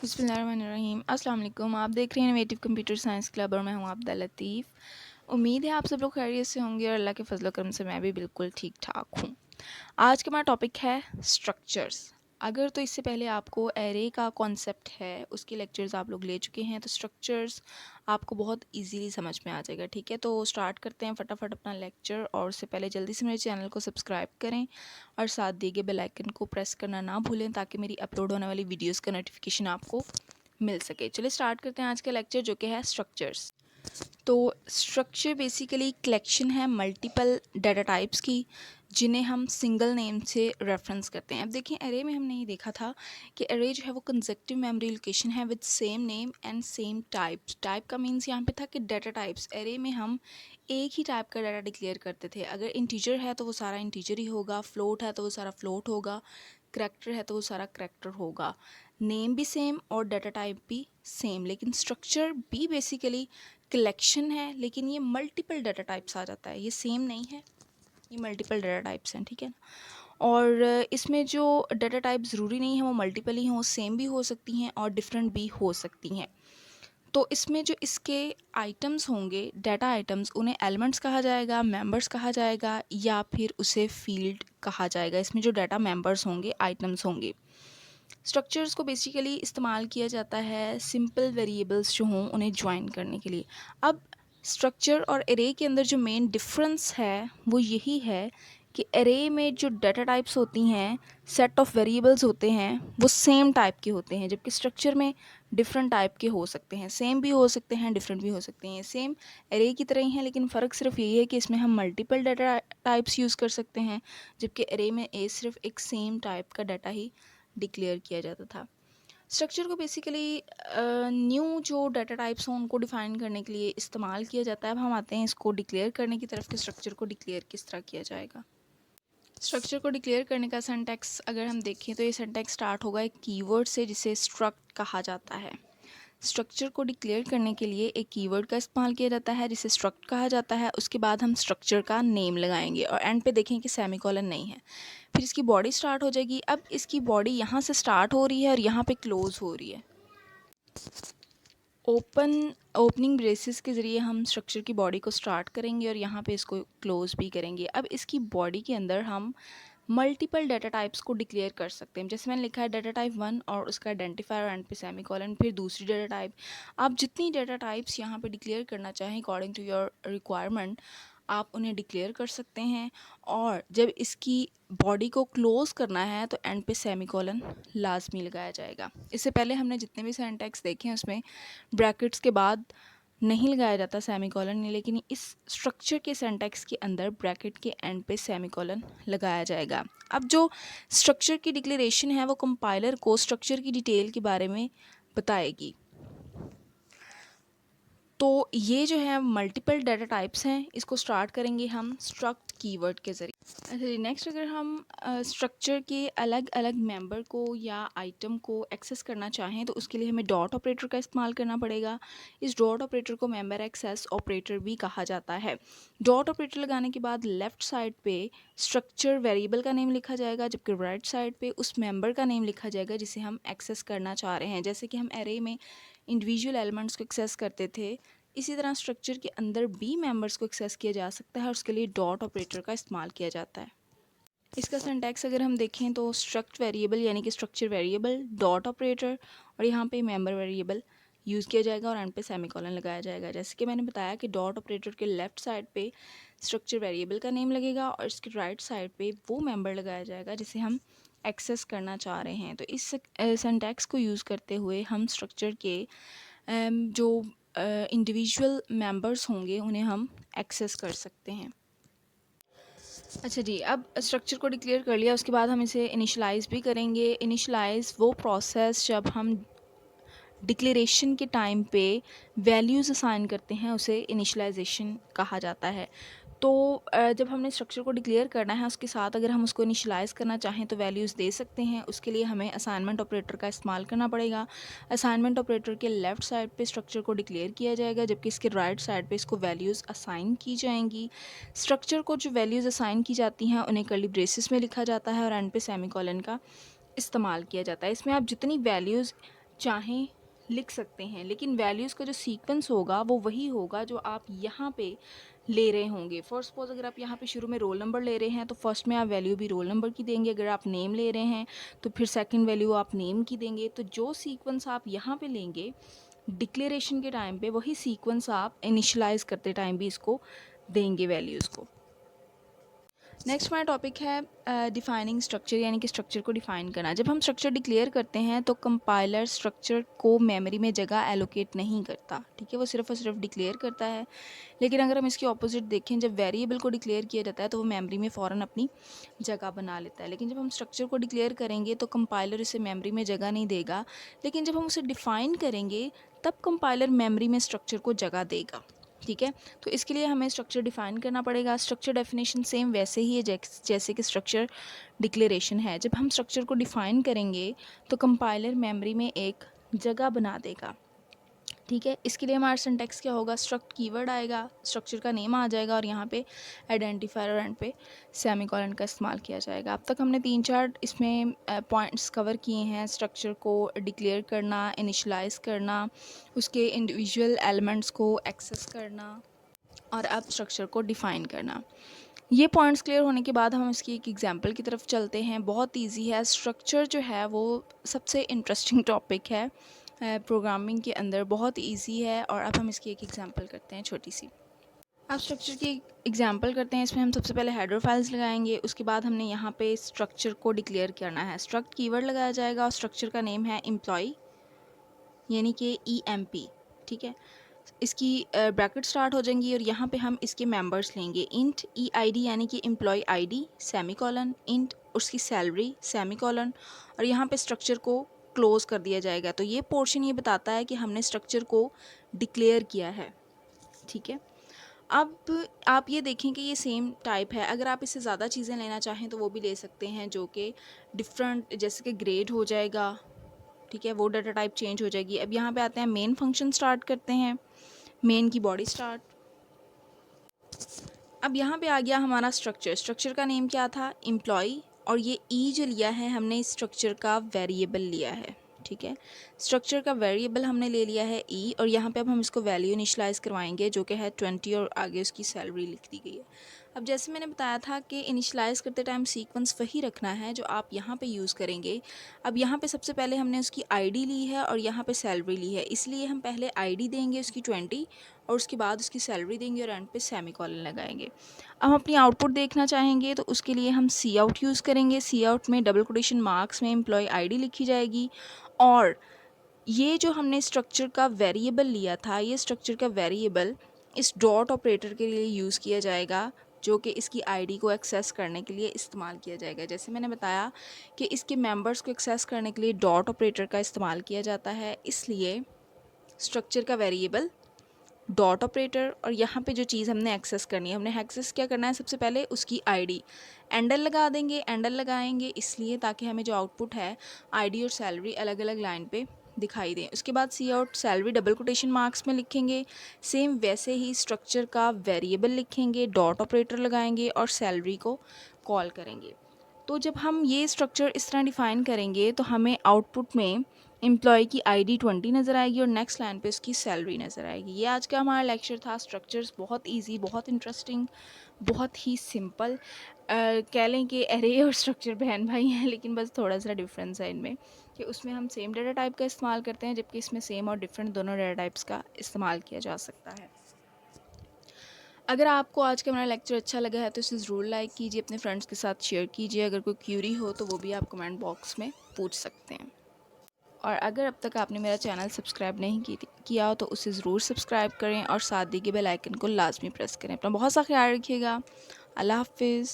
बिस्मिल्लाहिर्रहमानिर्रहीम। अस्सलाम वालेकुम। आप देख रहे हैं इनोवेटिव कंप्यूटर साइंस क्लब और मैं हूं अब्दा लतीफ़। उम्मीद है आप सब लोग खैरियत से होंगे और अल्लाह के फजल करम से मैं भी बिल्कुल ठीक ठाक हूं। आज का हमारा टॉपिक है स्ट्रक्चर्स। अगर तो इससे पहले आपको एरे का कॉन्सेप्ट है उसके लेक्चर्स आप लोग ले चुके हैं तो स्ट्रक्चर्स आपको बहुत इजीली समझ में आ जाएगा। ठीक है, तो स्टार्ट करते हैं फटाफट अपना लेक्चर। और उससे पहले जल्दी से मेरे चैनल को सब्सक्राइब करें और साथ दिए गए बेल आइकन को प्रेस करना ना भूलें ताकि मेरी अपलोड होने वाली वीडियोस का नोटिफिकेशन आपको मिल सके। चलिए स्टार्ट करते हैं आज का लेक्चर जो कि है स्ट्रक्चर्स। तो स्ट्रक्चर बेसिकली कलेक्शन है मल्टीपल डाटा टाइप्स की जिन्हें हम सिंगल नेम से रेफरेंस करते हैं। अब देखिए एरे में हमने ये देखा था कि एरे जो है वो कंसेक्टिव मेमोरी लोकेशन है with same name and same types. Type का मीन्स यहाँ पे था कि डाटा टाइप्स। एरे में हम एक ही टाइप का डाटा डिक्लेयर करते थे। अगर इंटीजर है तो वो सारा इंटीजर ही होगा, फ्लोट है तो वो सारा फ्लोट होगा, करैक्टर है तो वो सारा करैक्टर होगा। नेम भी सेम और डाटा टाइप भी सेम। लेकिन स्ट्रक्चर भी बेसिकली कलेक्शन है लेकिन ये मल्टीपल डाटा टाइप्स आ जाता है। ये सेम नहीं है, ये मल्टीपल डाटा टाइप्स हैं। ठीक है ना। और इसमें जो डाटा टाइप ज़रूरी नहीं है वो मल्टीपल ही हों, सेम भी हो सकती हैं और डिफरेंट भी हो सकती हैं। तो इसमें जो इसके आइटम्स होंगे, डाटा आइटम्स, उन्हें एलिमेंट्स कहा जाएगा, मेंबर्स कहा जाएगा या फिर उसे फील्ड कहा जाएगा। इसमें जो डाटा मेंबर्स होंगे, आइटम्स होंगे। स्ट्रक्चर्स को बेसिकली इस्तेमाल किया जाता है सिंपल वेरिएबल्स जो हों उन्हें ज्वाइन करने के लिए। अब स्ट्रक्चर और एरे के अंदर जो मेन डिफरेंस है वो यही है कि एरे में जो डाटा टाइप्स होती हैं, सेट ऑफ वेरिएबल्स होते हैं, वो सेम टाइप के होते हैं, जबकि स्ट्रक्चर में डिफरेंट टाइप के हो सकते हैं। सेम भी हो सकते हैं, डिफरेंट भी हो सकते हैं। सेम एरे की तरह ही हैं लेकिन फ़र्क सिर्फ यही है कि इसमें हम मल्टीपल डाटा टाइप्स यूज़ कर सकते हैं, जबकि एरे में सिर्फ एक सेम टाइप का डाटा ही डिक्लेयर किया जाता था। स्ट्रक्चर को बेसिकली न्यू जो डाटा टाइप्स हों उनको डिफ़ाइन करने के लिए इस्तेमाल किया जाता है। अब हम आते हैं इसको डिक्लेयर करने की तरफ कि स्ट्रक्चर को डिक्लेयर किस तरह किया जाएगा। स्ट्रक्चर को डिक्लेयर करने का सिंटैक्स अगर हम देखें तो ये सिंटैक्स स्टार्ट होगा एक कीवर्ड से जिसे स्ट्रक्ट कहा जाता है। स्ट्रक्चर को डिक्लेयर करने के लिए एक कीवर्ड का इस्तेमाल किया जाता है जिसे स्ट्रक्ट कहा जाता है। उसके बाद हम स्ट्रक्चर का नेम लगाएंगे और एंड पे देखें कि सेमीकोलन नहीं है। फिर इसकी बॉडी स्टार्ट हो जाएगी। अब इसकी बॉडी यहाँ से स्टार्ट हो रही है और यहाँ पे क्लोज़ हो रही है। ओपनिंग ब्रेसेस के ज़रिए हम स्ट्रक्चर की बॉडी को स्टार्ट करेंगे और यहाँ पे इसको क्लोज़ भी करेंगे। अब इसकी बॉडी के अंदर हम मल्टीपल डाटा टाइप्स को डिक्लेयर कर सकते हैं। जैसे मैंने लिखा है डाटा टाइप 1 और उसका आइडेंटिफायर एंड पे सेमीकोलन, फिर दूसरी डाटा टाइप। आप जितनी डाटा टाइप्स यहाँ पे डिक्लेयर करना चाहें अकॉर्डिंग टू योर रिक्वायरमेंट आप उन्हें डिक्लेयर कर सकते हैं। और जब इसकी बॉडी को क्लोज़ करना है तो एंड पे सेमीकोलन लाजमी लगाया जाएगा। इससे पहले हमने जितने भी सिंटैक्स देखे हैं उसमें ब्रैकेट्स के बाद नहीं लगाया जाता सेमीकोलन, लेकिन इस स्ट्रक्चर के सिंटैक्स के अंदर ब्रैकेट के एंड पे सेमीकोलन लगाया जाएगा। अब जो स्ट्रक्चर की डिक्लेरेशन है वो कंपाइलर को स्ट्रक्चर की डिटेल के बारे में बताएगी। तो ये जो है मल्टीपल डाटा टाइप्स हैं, इसको स्टार्ट करेंगे हम स्ट्रक्ट कीवर्ड के ज़रिए। अच्छा जी, नेक्स्ट अगर हम स्ट्रक्चर के अलग अलग मेंबर को या आइटम को एक्सेस करना चाहें तो उसके लिए हमें डॉट ऑपरेटर का इस्तेमाल करना पड़ेगा। इस डॉट ऑपरेटर को मेंबर एक्सेस ऑपरेटर भी कहा जाता है। डॉट ऑपरेटर लगाने के बाद लेफ़्ट साइड पे स्ट्रक्चर वेरिएबल का नेम लिखा जाएगा, जबकि राइट साइड पे उस मेंबर का नेम लिखा जाएगा जिसे हम एक्सेस करना चाह रहे हैं। जैसे कि हम एरे में इंडिविजुअल एलिमेंट्स को एक्सेस करते थे, इसी तरह स्ट्रक्चर के अंदर भी मेंबर्स को एक्सेस किया जा सकता है और उसके लिए डॉट ऑपरेटर का इस्तेमाल किया जाता है। इसका सिंटैक्स अगर हम देखें तो स्ट्रक्ट वेरिएबल यानी कि स्ट्रक्चर वेरिएबल, डॉट ऑपरेटर और यहाँ पे मेंबर वेरिएबल यूज़ किया जाएगा और एंड पे सेमीकोलन लगाया जाएगा। जैसे कि मैंने बताया कि डॉट ऑपरेटर के लेफ़्ट साइड पे स्ट्रक्चर वेरिएबल का नेम लगेगा और इसके राइट साइड पे वो मेंबर लगाया जाएगा जिसे हम एक्सेस करना चाह रहे हैं। तो इस सिंटैक्स को यूज़ करते हुए हम स्ट्रक्चर के जो इंडिविजुअल मेंबर्स होंगे उन्हें हम एक्सेस कर सकते हैं। अच्छा जी, अब स्ट्रक्चर को डिक्लेयर कर लिया, उसके बाद हम इसे इनिशियलाइज़ भी करेंगे। इनिशियलाइज़ वो प्रोसेस जब हम डिक्लेरेशन के टाइम पे वैल्यूज़ असाइन करते हैं उसे इनिशियलाइजेशन कहा जाता है। तो जब हमने स्ट्रक्चर को डिक्लेयर करना है उसके साथ अगर हम उसको इनिशियलाइज़ करना चाहें तो वैल्यूज़ दे सकते हैं। उसके लिए हमें असाइनमेंट ऑपरेटर का इस्तेमाल करना पड़ेगा। असाइनमेंट ऑपरेटर के लेफ़्ट साइड पे स्ट्रक्चर को डिक्लेयर किया जाएगा, जबकि इसके राइट साइड पे इसको वैल्यूज़ असाइन की जाएंगी। स्ट्रक्चर को जो वैल्यूज़ असाइन की जाती हैं उन्हें कर्ली ब्रेसेस में लिखा जाता है और एंड पे सेमीकोलन का इस्तेमाल किया जाता है। इसमें आप जितनी वैल्यूज़ चाहें लिख सकते हैं, लेकिन वैल्यूज़ का जो सीक्वेंस होगा वो वही होगा जो आप यहाँ पे ले रहे होंगे। फॉर सपोज़ अगर आप यहाँ पे शुरू में रोल नंबर ले रहे हैं तो फर्स्ट में आप वैल्यू भी रोल नंबर की देंगे। अगर आप नेम ले रहे हैं तो फिर सेकंड वैल्यू आप नेम की देंगे। तो जो सीक्वेंस आप यहाँ पे लेंगे डिक्लेरेशन के टाइम पे, वही सीक्वेंस आप इनिशियलाइज़ करते टाइम भी इसको देंगे वैल्यूज़ को। नेक्स्ट हमारा टॉपिक है डिफाइनिंग स्ट्रक्चर, यानी कि स्ट्रक्चर को डिफाइन करना। जब हम स्ट्रक्चर डिक्लेयर करते हैं तो कंपाइलर स्ट्रक्चर को मेमोरी में जगह एलोकेट नहीं करता, ठीक है, वो सिर्फ और सिर्फ डिक्लेयर करता है। लेकिन अगर हम इसकी ऑपोजिट देखें, जब वेरिएबल को डिक्लेयर किया जाता है तो वो मेमोरी में फ़ौरन अपनी जगह बना लेता है। लेकिन जब हम स्ट्रक्चर को डिक्लेयर करेंगे तो कंपाइलर इसे मेमोरी में जगह नहीं देगा, लेकिन जब हम उसे डिफ़ाइन करेंगे तब कंपाइलर मेमोरी में स्ट्रक्चर को जगह देगा, ठीक है। तो इसके लिए हमें स्ट्रक्चर डिफाइन करना पड़ेगा। स्ट्रक्चर डेफिनेशन सेम वैसे ही है जैसे कि स्ट्रक्चर डिक्लेरेशन है। जब हम स्ट्रक्चर को डिफाइन करेंगे तो कंपाइलर मेमोरी में एक जगह बना देगा, ठीक है। इसके लिए हमारा सिंटैक्स क्या होगा, स्ट्रक्ट कीवर्ड आएगा, स्ट्रक्चर का नेम आ जाएगा और यहाँ पे आइडेंटिफायर और एंड पे सेमीकोलन का इस्तेमाल किया जाएगा। अब तक हमने 3-4 इसमें पॉइंट्स कवर किए हैं। स्ट्रक्चर को डिक्लेयर करना, इनिशलाइज करना, उसके इंडिविजुअल एलिमेंट्स को एक्सेस करना और अब स्ट्रक्चर को डिफ़ाइन करना। ये पॉइंट्स क्लियर होने के बाद हम इसकी एक एग्जांपल की तरफ चलते हैं। बहुत इजी है। स्ट्रक्चर जो है वो सबसे इंटरेस्टिंग टॉपिक है प्रोग्रामिंग के अंदर, बहुत इजी है। और अब हम इसकी एक एग्जांपल करते हैं छोटी सी। अब स्ट्रक्चर की एग्जांपल करते हैं। इसमें हम सबसे पहले हेडर फाइल्स लगाएंगे, उसके बाद हमने यहाँ पे स्ट्रक्चर को डिक्लेयर करना है। स्ट्रक्ट कीवर्ड लगाया जाएगा और स्ट्रक्चर का नेम है एम्प्लॉय, यानी कि EMP, ठीक है। इसकी ब्रैकेट स्टार्ट हो जाएंगी और यहाँ पे हम इसके मेंबर्स लेंगे। इंट EID यानी कि एम्प्लॉय ID सेमीकोलन, इंट उसकी सैलरी सेमीकोलन, और यहाँ पे स्ट्रक्चर को क्लोज कर दिया जाएगा। तो ये पोर्शन ये बताता है कि हमने स्ट्रक्चर को डिक्लेयर किया है, ठीक है। अब आप ये देखें कि ये सेम टाइप है। अगर आप इससे ज़्यादा चीज़ें लेना चाहें तो वो भी ले सकते हैं, जो कि डिफरेंट, जैसे कि ग्रेड हो जाएगा, ठीक है, वो डाटा टाइप चेंज हो जाएगी। अब यहाँ पे आते हैं, मेन फंक्शन स्टार्ट करते हैं, मेन की बॉडी स्टार्ट। अब यहाँ पे आ गया हमारा स्ट्रक्चर। स्ट्रक्चर का नेम क्या था, एम्प्लॉय, और ये जो लिया है हमने स्ट्रक्चर का वेरिएबल लिया है, ठीक है। स्ट्रक्चर का वेरिएबल हमने ले लिया है और यहाँ पे अब हम इसको वैल्यू इनिशियलाइज करवाएंगे जो कि है 20 और आगे उसकी सैलरी लिख दी गई है। अब जैसे मैंने बताया था कि इनिशियलाइज करते टाइम सीक्वेंस वही रखना है जो आप यहाँ पे यूज़ करेंगे। अब यहाँ पे सबसे पहले हमने उसकी ID ली है और यहाँ पे सैलरी ली है, इसलिए हम पहले ID देंगे उसकी 20 और उसके बाद उसकी सैलरी देंगे और एंड पे सेमीकोलन लगाएंगे। अब हम अपनी आउटपुट देखना चाहेंगे तो उसके लिए हम सी आउट यूज़ करेंगे। सी आउट में डबल कोटेशन मार्क्स में एम्प्लॉय ID लिखी जाएगी और ये जो हमने स्ट्रक्चर का वेरिएबल लिया था, ये स्ट्रक्चर का वेरिएबल इस डॉट ऑपरेटर के लिए यूज़ किया जाएगा, जो कि इसकी ID को एक्सेस करने के लिए इस्तेमाल किया जाएगा। जैसे मैंने बताया कि इसके मेंबर्स को एक्सेस करने के लिए डॉट ऑपरेटर का इस्तेमाल किया जाता है, इसलिए स्ट्रक्चर का वेरिएबल डॉट ऑपरेटर। और यहाँ पे जो चीज़ हमने एक्सेस करनी है, हमने एक्सेस क्या करना है, सबसे पहले उसकी ID एंडल लगा देंगे। एंडल लगाएंगे इसलिए ताकि हमें जो आउटपुट है ID और सैलरी अलग अलग लाइन पे दिखाई दें। उसके बाद cout salary double quotation marks में लिखेंगे। सेम वैसे ही स्ट्रक्चर का वेरिएबल लिखेंगे, डॉट ऑपरेटर लगाएंगे और सैलरी को कॉल करेंगे। तो जब हम ये स्ट्रक्चर इस तरह डिफ़ाइन करेंगे तो हमें आउटपुट में एम्प्लॉय की ID 20 नज़र आएगी और नेक्स्ट लाइन पे उसकी सैलरी नज़र आएगी। ये आज का हमारा लेक्चर था। स्ट्रक्चर्स बहुत इजी, बहुत इंटरेस्टिंग, बहुत ही सिंपल। कह लें कि एरे और स्ट्रक्चर बहन भाई हैं, लेकिन बस थोड़ा सा डिफरेंस है इनमें कि उसमें हम सेम डाटा टाइप का इस्तेमाल करते हैं, जबकि इसमें सेम और डिफरेंट दोनों डाटा टाइप्स का इस्तेमाल किया जा सकता है। अगर आपको आज का हमारा लेक्चर अच्छा लगा है तो इसे ज़रूर लाइक कीजिए, अपने फ्रेंड्स के साथ शेयर कीजिए। अगर कोई क्यूरी हो तो वो भी आप कमेंट बॉक्स में पूछ सकते हैं। और अगर अब तक आपने मेरा चैनल सब्सक्राइब नहीं किया हो तो उसे ज़रूर सब्सक्राइब करें और साथ दी गई बेल आइकन को लाजमी प्रेस करें। अपना बहुत सा ख्याल रखिएगा। अल्लाह हाफिज़।